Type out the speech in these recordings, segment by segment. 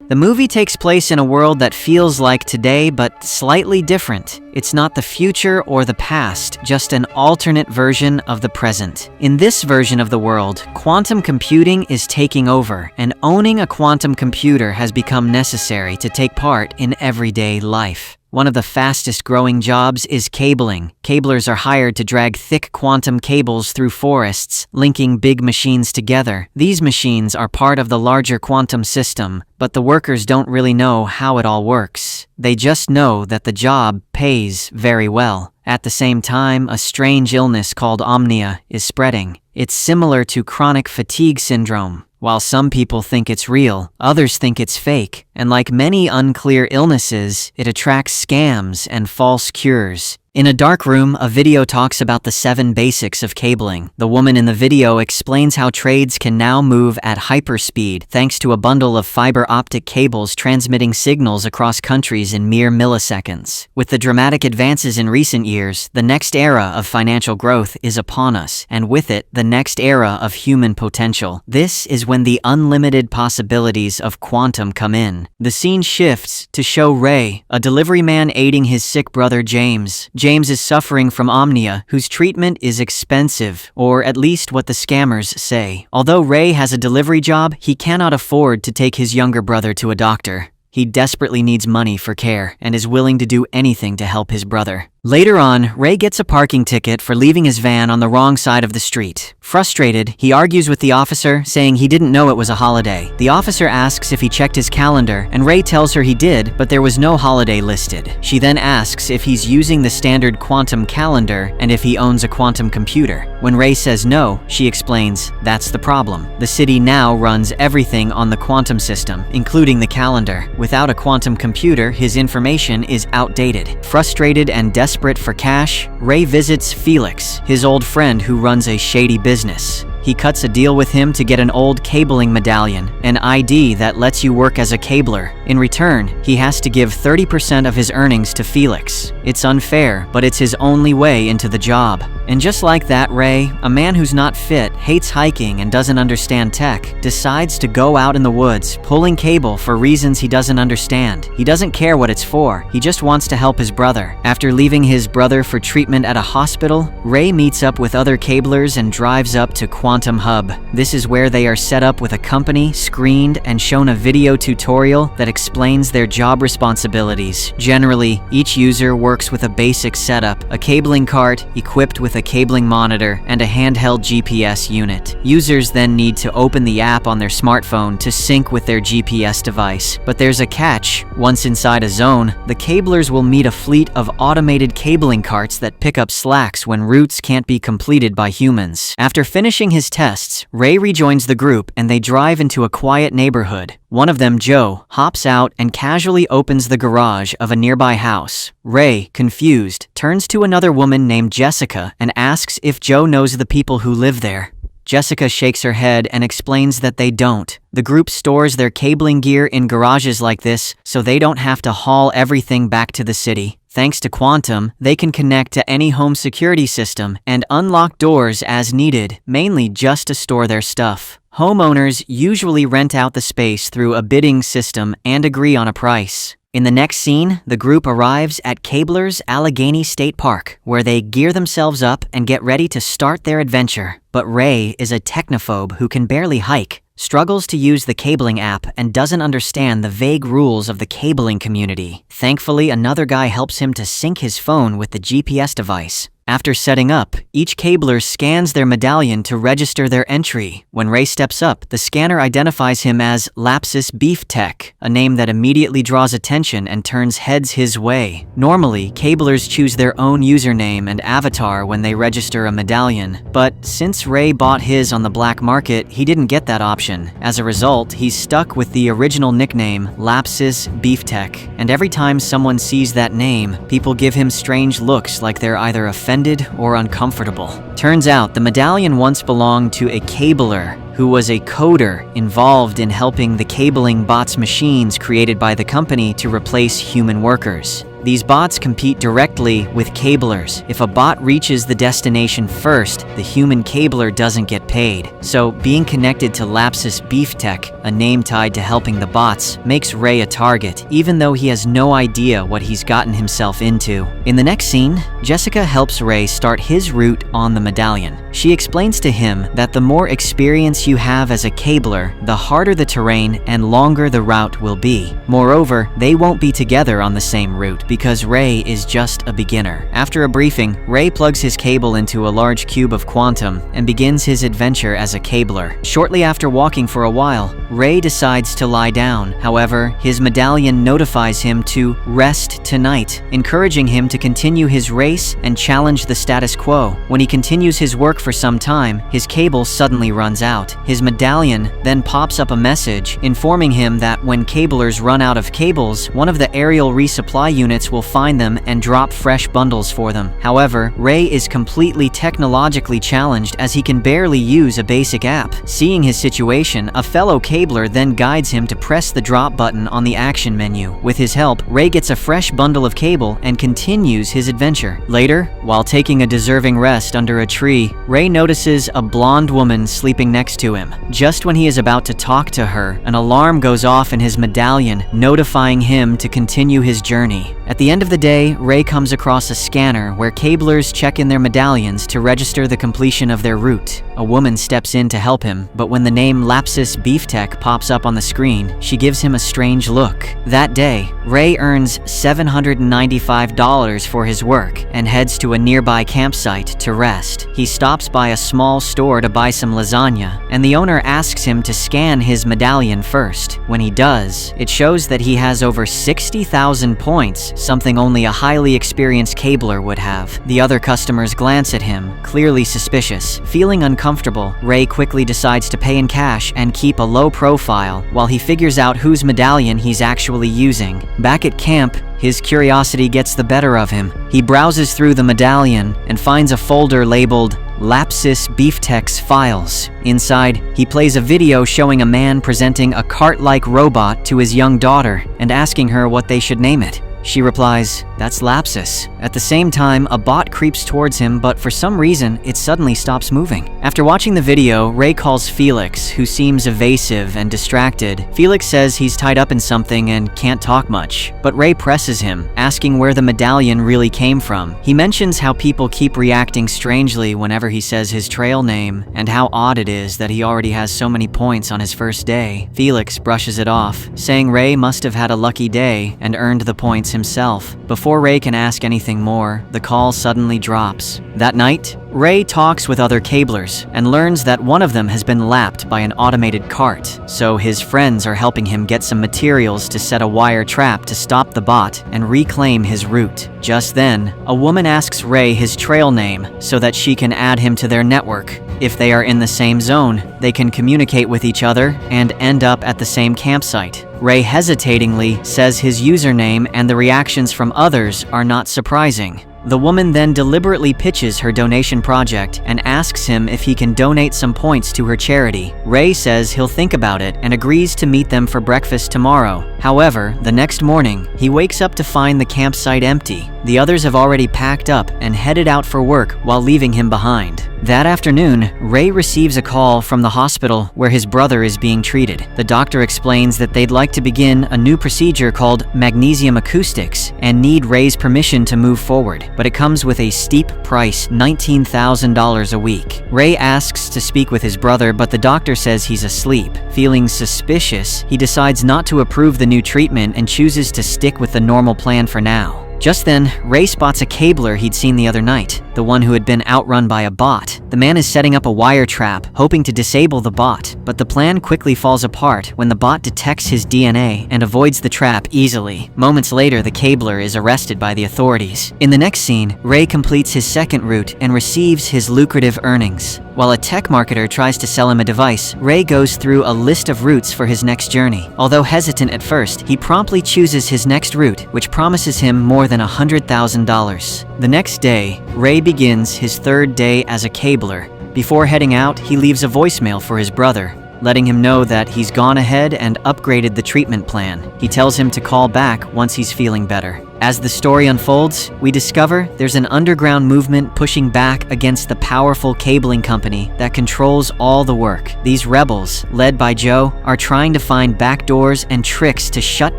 The movie takes place in a world that feels like today but slightly different. It's not the future or the past, just an alternate version of the present. In this version of the world, quantum computing is taking over, and owning a quantum computer has become necessary to take part in everyday life. One of the fastest growing jobs is cabling. Cablers are hired to drag thick quantum cables through forests, linking big machines together. These machines are part of the larger quantum system, but the workers don't really know how it all works. They just know that the job pays very well. At the same time, a strange illness called omnia is spreading. It's similar to chronic fatigue syndrome. While some people think it's real, others think it's fake. And like many unclear illnesses, it attracts scams and false cures. In a dark room, a video talks about the 7 basics of cabling. The woman in the video explains how trades can now move at hyperspeed thanks to a bundle of fiber optic cables transmitting signals across countries in mere milliseconds. With the dramatic advances in recent years, the next era of financial growth is upon us, and with it, the next era of human potential. This is when the unlimited possibilities of quantum come in. The scene shifts to show Ray, a delivery man aiding his sick brother James. James is suffering from omnia, whose treatment is expensive, or at least what the scammers say. Although Ray has a delivery job, he cannot afford to take his younger brother to a doctor. He desperately needs money for care and is willing to do anything to help his brother. Later on, Ray gets a parking ticket for leaving his van on the wrong side of the street. Frustrated, he argues with the officer, saying he didn't know it was a holiday. The officer asks if he checked his calendar, and Ray tells her he did, but there was no holiday listed. She then asks if he's using the standard quantum calendar and if he owns a quantum computer. When Ray says no, she explains, that's the problem. The city now runs everything on the quantum system, including the calendar. Without a quantum computer, his information is outdated. Frustrated and desperate for cash, Ray visits Felix, his old friend who runs a shady business. He cuts a deal with him to get an old cabling medallion, an ID that lets you work as a cabler. In return, he has to give 30% of his earnings to Felix. It's unfair, but it's his only way into the job. And just like that, Ray, a man who's not fit, hates hiking, and doesn't understand tech, decides to go out in the woods, pulling cable for reasons he doesn't understand. He doesn't care what it's for, he just wants to help his brother. After leaving his brother for treatment at a hospital, Ray meets up with other cablers and drives up to Quantum Hub. This is where they are set up with a company, screened, and shown a video tutorial that explains their job responsibilities. Generally, each user works with a basic setup, a cabling cart equipped with a cabling monitor and a handheld GPS unit. Users then need to open the app on their smartphone to sync with their GPS device. But there's a catch. Once inside a zone, the cablers will meet a fleet of automated cabling carts that pick up slacks when routes can't be completed by humans. After finishing his tests, Ray rejoins the group and they drive into a quiet neighborhood. One of them, Joe, hops out and casually opens the garage of a nearby house. Ray, confused, turns to another woman named Jessica and asks if Joe knows the people who live there. Jessica shakes her head and explains that they don't. The group stores their cabling gear in garages like this so they don't have to haul everything back to the city. Thanks to Quantum, they can connect to any home security system and unlock doors as needed, mainly just to store their stuff. Homeowners usually rent out the space through a bidding system and agree on a price. In the next scene, the group arrives at Cabler's Allegheny State Park, where they gear themselves up and get ready to start their adventure. But Ray is a technophobe who can barely hike, struggles to use the cabling app, and doesn't understand the vague rules of the cabling community. Thankfully, another guy helps him to sync his phone with the GPS device. After setting up, each cabler scans their medallion to register their entry. When Ray steps up, the scanner identifies him as Lapsus Beef Tech, a name that immediately draws attention and turns heads his way. Normally, cablers choose their own username and avatar when they register a medallion, but since Ray bought his on the black market, he didn't get that option. As a result, he's stuck with the original nickname, Lapsus Beef Tech, and every time someone sees that name, people give him strange looks like they're either offended or uncomfortable. Turns out the medallion once belonged to a cabler who was a coder involved in helping the cabling bots machines created by the company to replace human workers. These bots compete directly with cablers. If a bot reaches the destination first, the human cabler doesn't get paid. So, being connected to Lapsus Beeftech, a name tied to helping the bots, makes Ray a target, even though he has no idea what he's gotten himself into. In the next scene, Jessica helps Ray start his route on the medallion. She explains to him that the more experience you have as a cabler, the harder the terrain and longer the route will be. Moreover, they won't be together on the same route because Ray is just a beginner. After a briefing, Ray plugs his cable into a large cube of quantum and begins his adventure as a cabler. Shortly after walking for a while, Ray decides to lie down. However, his medallion notifies him to rest tonight, encouraging him to continue his race and challenge the status quo. When he continues his work for some time, his cable suddenly runs out. His medallion then pops up a message informing him that when cablers run out of cables, one of the aerial resupply units will find them and drop fresh bundles for them. However, Ray is completely technologically challenged as he can barely use a basic app. Seeing his situation, a fellow cabler then guides him to press the drop button on the action menu. With his help, Ray gets a fresh bundle of cable and continues his adventure. Later, while taking a deserving rest under a tree, Ray notices a blonde woman sleeping next to him. Just when he is about to talk to her, an alarm goes off in his medallion, notifying him to continue his journey. At the end of the day, Ray comes across a scanner where cablers check in their medallions to register the completion of their route. A woman steps in to help him, but when the name Lapsus Beeftech pops up on the screen, she gives him a strange look. That day, Ray earns $795 for his work and heads to a nearby campsite to rest. He stops by a small store to buy some lasagna, and the owner asks him to scan his medallion first. When he does, it shows that he has over 60,000 points, something only a highly experienced cabler would have. The other customers glance at him, clearly suspicious. Feeling uncomfortable, Ray quickly decides to pay in cash and keep a low profile while he figures out whose medallion he's actually using. Back at camp, his curiosity gets the better of him. He browses through the medallion and finds a folder labeled Lapsus Beeftech's files. Inside, he plays a video showing a man presenting a cart-like robot to his young daughter and asking her what they should name it. She replies, "That's Lapsus." At the same time, a bot creeps towards him, but for some reason, it suddenly stops moving. After watching the video, Ray calls Felix, who seems evasive and distracted. Felix says he's tied up in something and can't talk much, but Ray presses him, asking where the medallion really came from. He mentions how people keep reacting strangely whenever he says his trail name, and how odd it is that he already has so many points on his first day. Felix brushes it off, saying Ray must have had a lucky day and earned the points himself. Before Ray can ask anything more, the call suddenly drops. That night, Ray talks with other cablers and learns that one of them has been lapped by an automated cart, so his friends are helping him get some materials to set a wire trap to stop the bot and reclaim his route. Just then, a woman asks Ray his trail name so that she can add him to their network. If they are in the same zone, they can communicate with each other and end up at the same campsite. Ray hesitatingly says his username, and the reactions from others are not surprising. The woman then deliberately pitches her donation project and asks him if he can donate some points to her charity. Ray says he'll think about it and agrees to meet them for breakfast tomorrow. However, the next morning, he wakes up to find the campsite empty. The others have already packed up and headed out for work while leaving him behind. That afternoon, Ray receives a call from the hospital where his brother is being treated. The doctor explains that they'd like to begin a new procedure called magnesium acoustics and need Ray's permission to move forward, but it comes with a steep price, $19,000 a week. Ray asks to speak with his brother, but the doctor says he's asleep. Feeling suspicious, he decides not to approve the new treatment and chooses to stick with the normal plan for now. Just then, Ray spots a cabler he'd seen the other night, the one who had been outrun by a bot. The man is setting up a wire trap, hoping to disable the bot, but the plan quickly falls apart when the bot detects his DNA and avoids the trap easily. Moments later, the cabler is arrested by the authorities. In the next scene, Ray completes his second route and receives his lucrative earnings. While a tech marketer tries to sell him a device, Ray goes through a list of routes for his next journey. Although hesitant at first, he promptly chooses his next route, which promises him more than $100,000. The next day, Ray begins his third day as a cabler. Before heading out, he leaves a voicemail for his brother, letting him know that he's gone ahead and upgraded the treatment plan. He tells him to call back once he's feeling better. As the story unfolds, we discover there's an underground movement pushing back against the powerful cabling company that controls all the work. These rebels, led by Joe, are trying to find backdoors and tricks to shut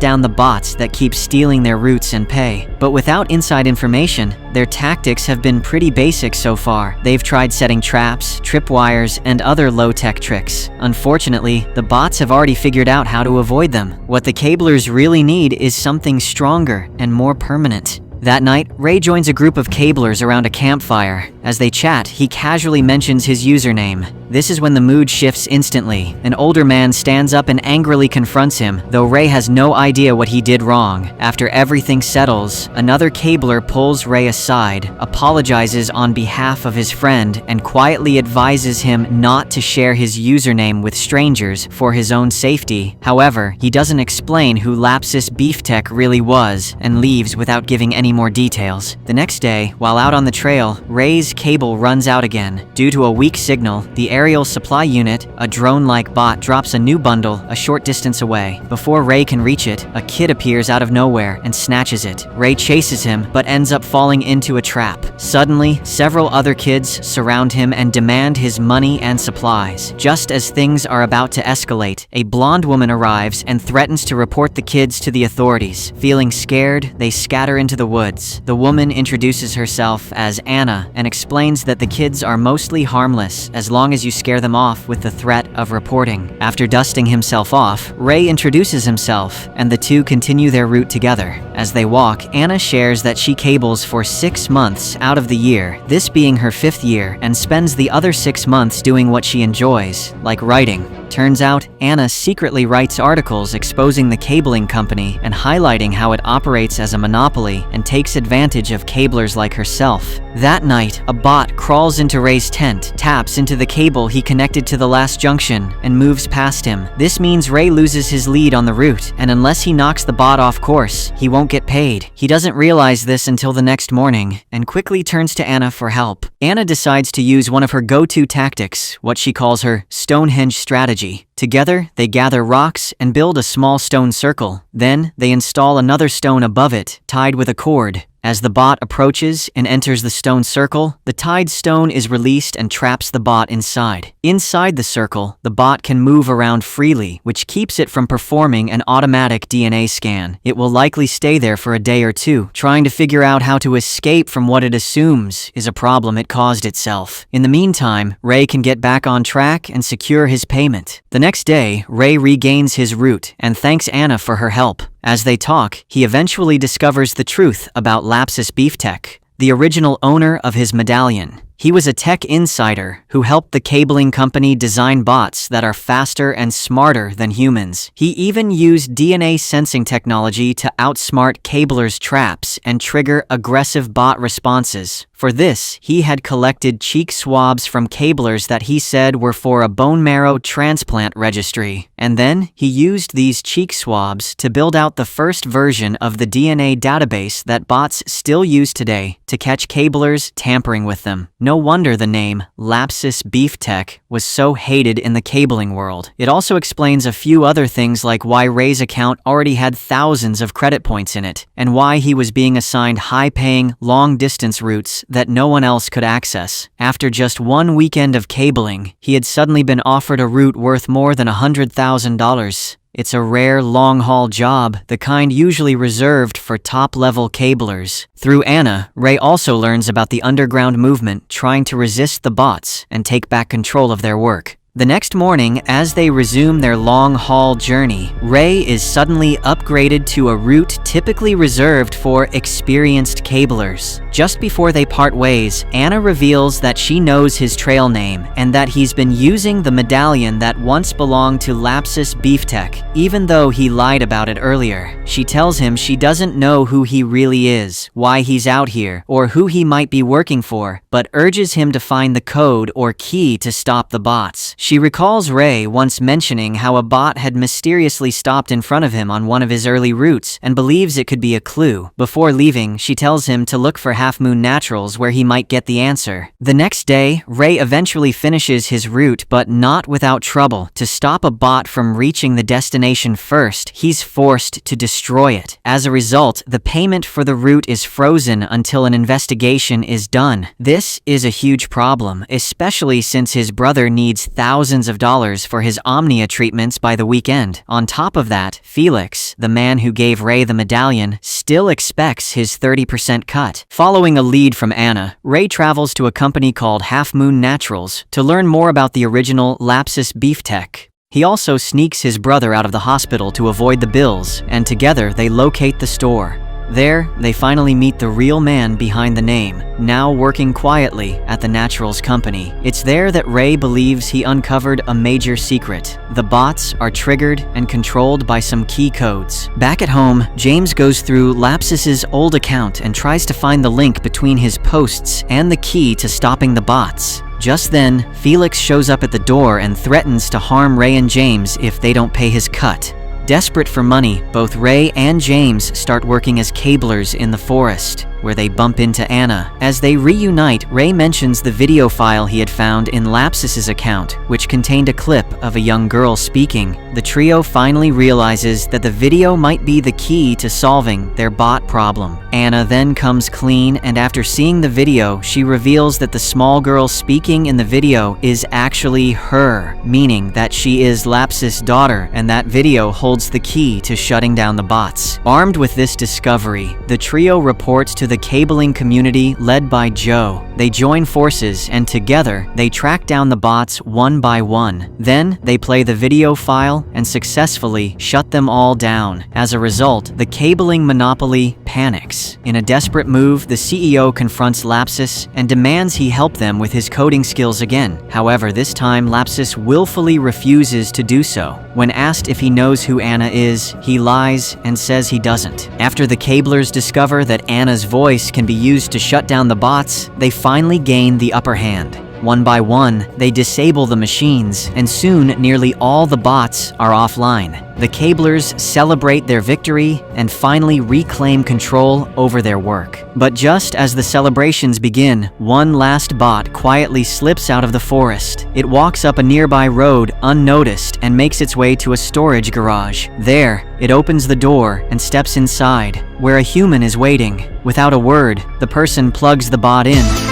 down the bots that keep stealing their routes and pay. But without inside information, their tactics have been pretty basic so far. They've tried setting traps, tripwires, and other low-tech tricks. Unfortunately, the bots have already figured out how to avoid them. What the cablers really need is something stronger and more permanent. That night, Ray joins a group of cablers around a campfire. As they chat, he casually mentions his username. This is when the mood shifts instantly. An older man stands up and angrily confronts him, though Ray has no idea what he did wrong. After everything settles, another cabler pulls Ray aside, apologizes on behalf of his friend, and quietly advises him not to share his username with strangers for his own safety. However, he doesn't explain who Lapsus Beeftech really was and leaves without giving any more details. The next day, while out on the trail, Ray's cable runs out again. Due to a weak signal, the aerial supply unit, a drone-like bot, drops a new bundle a short distance away. Before Ray can reach it, a kid appears out of nowhere and snatches it. Ray chases him, but ends up falling into a trap. Suddenly, several other kids surround him and demand his money and supplies. Just as things are about to escalate, a blonde woman arrives and threatens to report the kids to the authorities. Feeling scared, they scatter into the woods. The woman introduces herself as Anna and explains that the kids are mostly harmless as long as you scare them off with the threat of reporting. After dusting himself off, Ray introduces himself, and the two continue their route together. As they walk, Anna shares that she cables for 6 months out of the year, this being her 5th year, and spends the other 6 months doing what she enjoys, like writing. Turns out, Anna secretly writes articles exposing the cabling company and highlighting how it operates as a monopoly and takes advantage of cablers like herself. That night, a bot crawls into Ray's tent, taps into the cable he connected to the last junction, and moves past him. This means Ray loses his lead on the route, and unless he knocks the bot off course, he won't get paid. He doesn't realize this until the next morning, and quickly turns to Anna for help. Anna decides to use one of her go-to tactics, what she calls her Stonehenge strategy. Together, they gather rocks and build a small stone circle. Then, they install another stone above it, tied with a cord. As the bot approaches and enters the stone circle, the tied stone is released and traps the bot inside. Inside the circle, the bot can move around freely, which keeps it from performing an automatic DNA scan. It will likely stay there for a day or two. Trying to figure out how to escape from what it assumes is a problem it caused itself. In the meantime, Ray can get back on track and secure his payment. The next day, Ray regains his route and thanks Anna for her help. As they talk, he eventually discovers the truth about Lapsus Beeftech, the original owner of his medallion. He was a tech insider who helped the cabling company design bots that are faster and smarter than humans. He even used DNA sensing technology to outsmart cablers' traps and trigger aggressive bot responses. For this, he had collected cheek swabs from cablers that he said were for a bone marrow transplant registry. And then, he used these cheek swabs to build out the first version of the DNA database that bots still use today to catch cablers tampering with them. No wonder the name Lapsus Beeftech was so hated in the cabling world. It also explains a few other things like why Ray's account already had thousands of credit points in it, and why he was being assigned high-paying, long-distance routes that no one else could access. After just one weekend of cabling, he had suddenly been offered a route worth more than $100,000. It's a rare long-haul job, the kind usually reserved for top-level cablers. Through Anna, Ray also learns about the underground movement trying to resist the bots and take back control of their work. The next morning, as they resume their long-haul journey, Ray is suddenly upgraded to a route typically reserved for experienced cablers. Just before they part ways, Anna reveals that she knows his trail name and that he's been using the medallion that once belonged to Lapsus Beeftech, even though he lied about it earlier. She tells him she doesn't know who he really is, why he's out here, or who he might be working for, but urges him to find the code or key to stop the bots. She recalls Ray once mentioning how a bot had mysteriously stopped in front of him on one of his early routes and believes it could be a clue. Before leaving, she tells him to look for Half Moon Naturals where he might get the answer. The next day, Ray eventually finishes his route, but not without trouble. To stop a bot from reaching the destination first, he's forced to destroy it. As a result, the payment for the route is frozen until an investigation is done. This is a huge problem, especially since his brother needs thousands of dollars for his Omnia treatments by the weekend. On top of that, Felix, the man who gave Ray the medallion, still expects his 30% cut. Following a lead from Anna, Ray travels to a company called Half Moon Naturals to learn more about the original Lapsus beef tech. He also sneaks his brother out of the hospital to avoid the bills, and together they locate the store. There, they finally meet the real man behind the name, now working quietly at the Naturals company. It's there that Ray believes he uncovered a major secret. The bots are triggered and controlled by some key codes. Back at home, James goes through Lapsus's old account and tries to find the link between his posts and the key to stopping the bots. Just then, Felix shows up at the door and threatens to harm Ray and James if they don't pay his cut. Desperate for money, both Ray and James start working as cablers in the forest, where they bump into Anna. As they reunite, Ray mentions the video file he had found in Lapsus's account, which contained a clip of a young girl speaking. The trio finally realizes that the video might be the key to solving their bot problem. Anna then comes clean, and after seeing the video, she reveals that the small girl speaking in the video is actually her, meaning that she is Lapsus' daughter, and that video holds the key to shutting down the bots. Armed with this discovery, the trio reports to the cabling community led by Joe. They join forces, and together, they track down the bots one by one. Then, they play the video file and successfully shut them all down. As a result, the cabling monopoly panics. In a desperate move, the CEO confronts Lapsus and demands he help them with his coding skills again. However, this time, Lapsus willfully refuses to do so. When asked if he knows who Anna is, he lies and says he doesn't. After the cablers discover that Anna's voice can be used to shut down the bots, they finally gain the upper hand. One by one, they disable the machines, and soon nearly all the bots are offline. The cablers celebrate their victory and finally reclaim control over their work. But just as the celebrations begin, one last bot quietly slips out of the forest. It walks up a nearby road unnoticed and makes its way to a storage garage. There, it opens the door and steps inside, where a human is waiting. Without a word, the person plugs the bot in